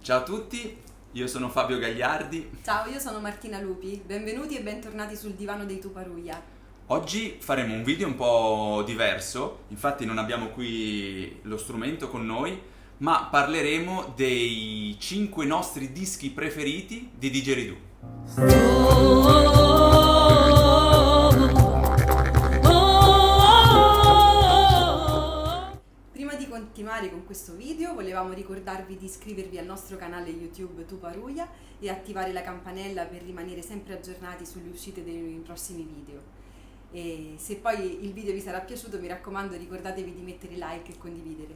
Ciao a tutti, io sono Fabio Gagliardi. Ciao, io sono Martina Lupi, benvenuti e bentornati sul divano dei Tuparuglia. Oggi faremo un video un po' diverso, infatti non abbiamo qui lo strumento con noi, ma parleremo dei 5 nostri dischi preferiti di Didgeridoo. Prima di continuare con questo video, volevamo ricordarvi di iscrivervi al nostro canale YouTube Tuparuglia e attivare la campanella per rimanere sempre aggiornati sulle uscite dei prossimi video. E se poi il video vi sarà piaciuto, mi raccomando, ricordatevi di mettere like e condividere.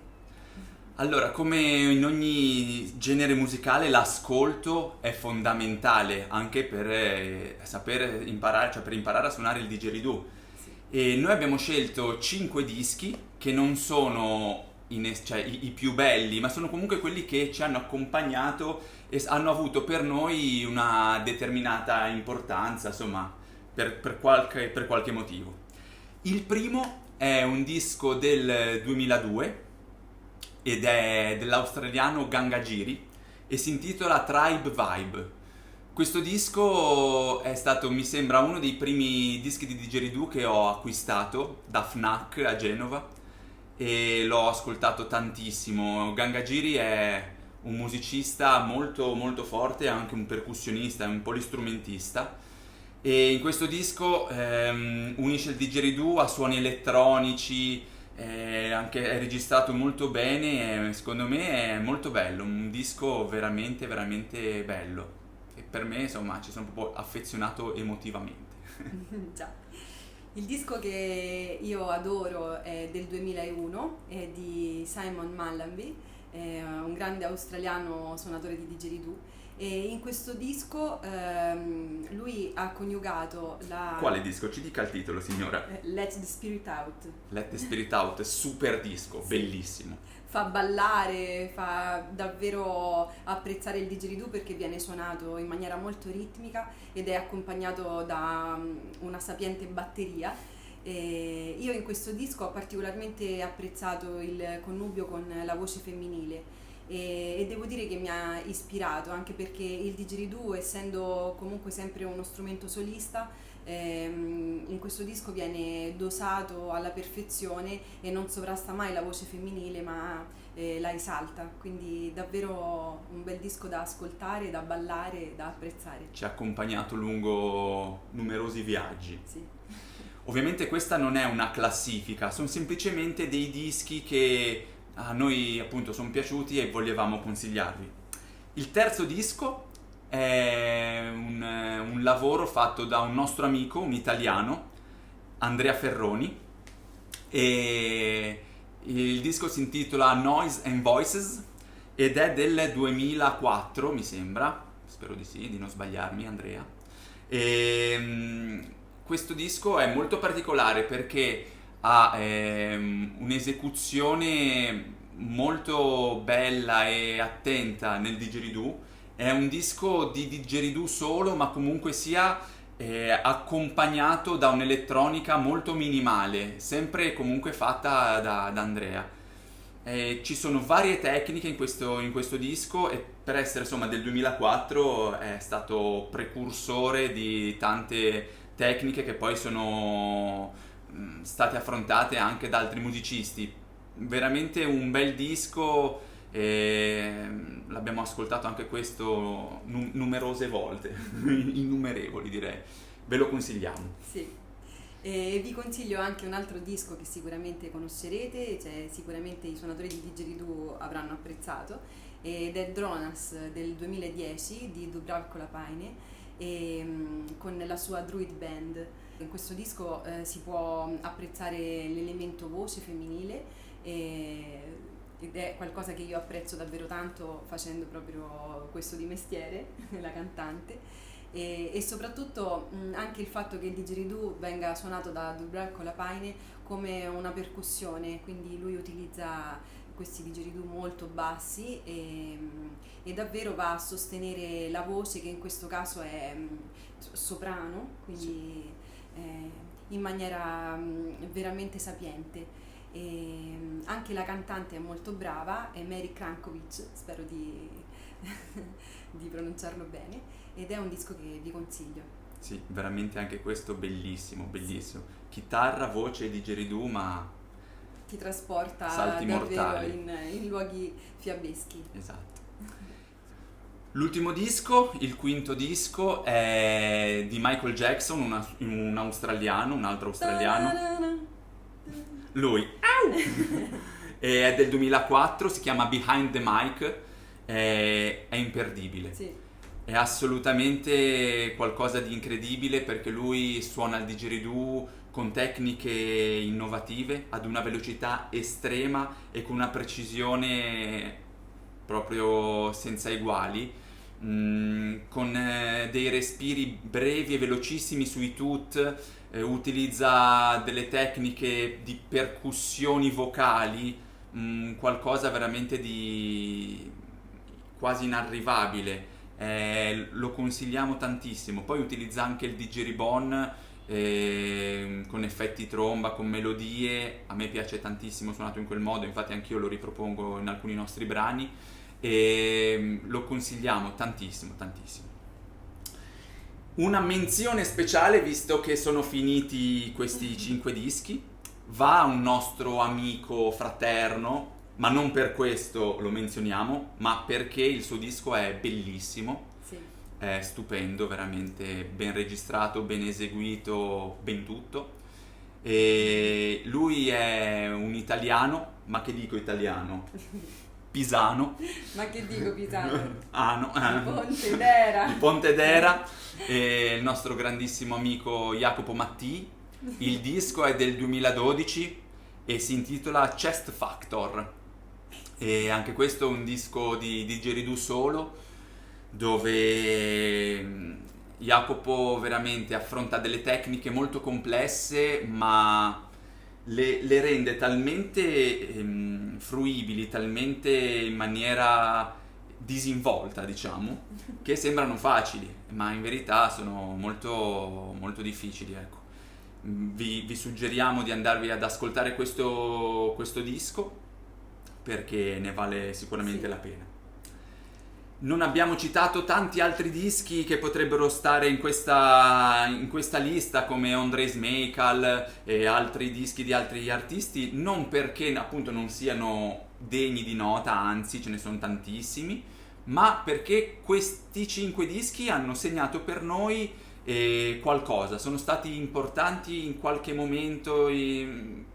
Allora, come in ogni genere musicale, l'ascolto è fondamentale anche per saper imparare, cioè per imparare a suonare il didgeridoo. Sì. E noi abbiamo scelto 5 dischi che non sono cioè, i più belli, ma sono comunque quelli che ci hanno accompagnato e hanno avuto per noi una determinata importanza, insomma, per qualche motivo. Il primo è un disco del 2002 ed è dell'australiano Gangagiri e si intitola Tribe Vibe. Questo disco è stato, mi sembra, uno dei primi dischi di didgeridoo che ho acquistato da Fnac a Genova e l'ho ascoltato tantissimo. Gangagiri è un musicista molto molto forte, è anche un percussionista, è un polistrumentista e in questo disco unisce il didgeridoo a suoni elettronici, è registrato molto bene e secondo me è molto bello, un disco veramente veramente bello e per me insomma ci sono proprio affezionato emotivamente. Già. Il disco che io adoro è del 2001, è di Simon Mallamby, è un grande australiano suonatore di didgeridoo e in questo disco lui ha coniugato la Quale disco? Ci dica il titolo, signora. Let the Spirit Out. Let the Spirit Out, super disco, Sì. bellissimo. Fa ballare, fa davvero apprezzare il didgeridoo perché viene suonato in maniera molto ritmica ed è accompagnato da una sapiente batteria. E io in questo disco ho particolarmente apprezzato il connubio con la voce femminile e devo dire che mi ha ispirato anche perché il didgeridoo, essendo comunque sempre uno strumento solista, in questo disco viene dosato alla perfezione e non sovrasta mai la voce femminile ma la esalta, quindi davvero un bel disco da ascoltare, da ballare, da apprezzare. Ci ha accompagnato lungo numerosi viaggi. Sì. Ovviamente questa non è una classifica, sono semplicemente dei dischi che a noi appunto sono piaciuti e volevamo consigliarvi. Il terzo disco è un lavoro fatto da un nostro amico, un italiano, Andrea Ferroni, e il disco si intitola Noise and Voices ed è del 2004, mi sembra, spero di sì, di non sbagliarmi, Andrea. Questo disco è molto particolare perché ha un'esecuzione molto bella e attenta nel didgeridoo. È un disco di didgeridoo solo, ma comunque sia accompagnato da un'elettronica molto minimale, sempre comunque fatta da Andrea. Ci sono varie tecniche in questo disco e per essere insomma del 2004 è stato precursore di tante tecniche che poi sono state affrontate anche da altri musicisti. Veramente un bel disco e l'abbiamo ascoltato anche questo numerose volte, innumerevoli direi. Ve lo consigliamo. Sì. E vi consiglio anche un altro disco che sicuramente conoscerete, cioè sicuramente i suonatori di didgeridoo avranno apprezzato, ed è Dronas del 2010 di Dubravko Lapaine con la sua Druid Band. In questo disco si può apprezzare l'elemento voce femminile ed è qualcosa che io apprezzo davvero tanto facendo proprio questo di mestiere, la cantante. E soprattutto anche il fatto che il didgeridoo venga suonato da Dubravko Lapaine come una percussione, quindi lui utilizza questi didgeridoo molto bassi e davvero va a sostenere la voce, che in questo caso è soprano, quindi in maniera veramente sapiente. E anche la cantante è molto brava, è Mary Krankovic, spero di, di pronunciarlo bene, ed è un disco che vi consiglio. Sì, veramente anche questo bellissimo, bellissimo. Chitarra, voce di didgeridoo, ma Ti trasporta salti davvero mortali. in luoghi fiabeschi. Esatto. L'ultimo disco, il quinto disco, è di Michael Jackson, un australiano, un altro australiano. Lui. E è del 2004, si chiama Behind the Mic, è imperdibile. Sì. È assolutamente qualcosa di incredibile perché lui suona il didgeridoo con tecniche innovative, ad una velocità estrema e con una precisione proprio senza eguali, con dei respiri brevi e velocissimi sui tut, utilizza delle tecniche di percussioni vocali, qualcosa veramente di quasi inarrivabile. Lo consigliamo tantissimo. Poi utilizza anche il didgeridoo con effetti tromba, con melodie. A me piace tantissimo suonato in quel modo, infatti anch'io lo ripropongo in alcuni nostri brani e lo consigliamo tantissimo, tantissimo. Una menzione speciale, visto che sono finiti questi 5 dischi, va a un nostro amico fraterno, ma non per questo lo menzioniamo, ma perché il suo disco è bellissimo, Sì. è stupendo, veramente ben registrato, ben eseguito, ben tutto. E lui è un italiano, ma che dico italiano? Pisano. Ma che dico, Pisano? Di Pontedera. Di Pontedera, e il nostro grandissimo amico Jacopo Mattii. Il disco è del 2012 e si intitola Chest Factor, e anche questo è un disco di didgeridoo solo, dove Jacopo veramente affronta delle tecniche molto complesse, ma le rende talmente fruibili, talmente in maniera disinvolta, diciamo, che sembrano facili, ma in verità sono molto, molto difficili, ecco. Vi suggeriamo di andarvi ad ascoltare questo disco perché ne vale sicuramente la pena. Non abbiamo citato tanti altri dischi che potrebbero stare in questa lista, come Andrei Smejkal e altri dischi di altri artisti, non perché appunto non siano degni di nota, anzi ce ne sono tantissimi, ma perché questi 5 dischi hanno segnato per noi qualcosa, sono stati importanti in qualche momento,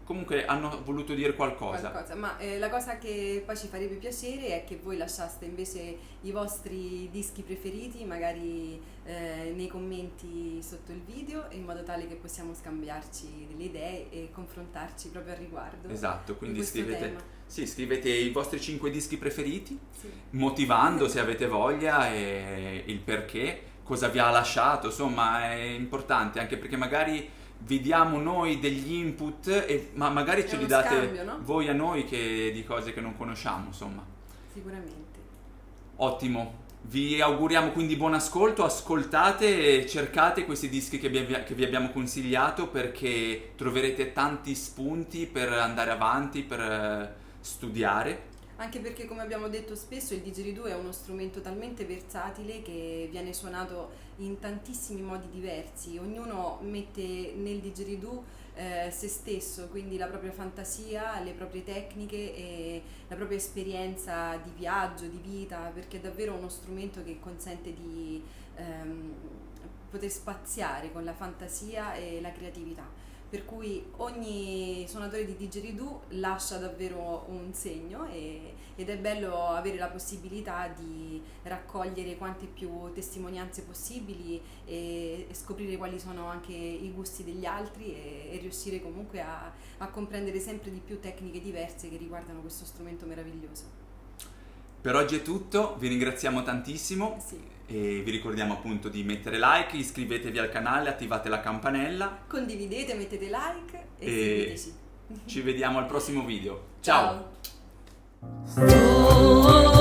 comunque hanno voluto dire qualcosa. Ma la cosa che poi ci farebbe piacere è che voi lasciaste invece i vostri dischi preferiti magari nei commenti sotto il video, in modo tale che possiamo scambiarci delle idee e confrontarci proprio al riguardo. Esatto, quindi di questo tema. scrivete i vostri 5 dischi preferiti, Sì. motivando se avete voglia e il perché, cosa vi ha lasciato, insomma è importante, anche perché magari vi diamo noi degli input, ma magari ce li date scambio, no? voi a noi di cose che non conosciamo, insomma. Sicuramente. Ottimo, vi auguriamo quindi buon ascolto, ascoltate e cercate questi dischi che vi abbiamo consigliato, perché troverete tanti spunti per andare avanti, per studiare. Anche perché, come abbiamo detto spesso, il didgeridoo è uno strumento talmente versatile che viene suonato in tantissimi modi diversi. Ognuno mette nel didgeridoo se stesso, quindi la propria fantasia, le proprie tecniche e la propria esperienza di viaggio, di vita, perché è davvero uno strumento che consente di poter spaziare con la fantasia e la creatività. Per cui ogni suonatore di didgeridoo lascia davvero un segno ed è bello avere la possibilità di raccogliere quante più testimonianze possibili e scoprire quali sono anche i gusti degli altri e riuscire comunque a comprendere sempre di più tecniche diverse che riguardano questo strumento meraviglioso. Per oggi è tutto, vi ringraziamo tantissimo. Sì. E vi ricordiamo appunto di mettere like, iscrivetevi al canale, attivate la campanella. Condividete, mettete like e seguiteci. Ci vediamo al prossimo video. Ciao. Ciao.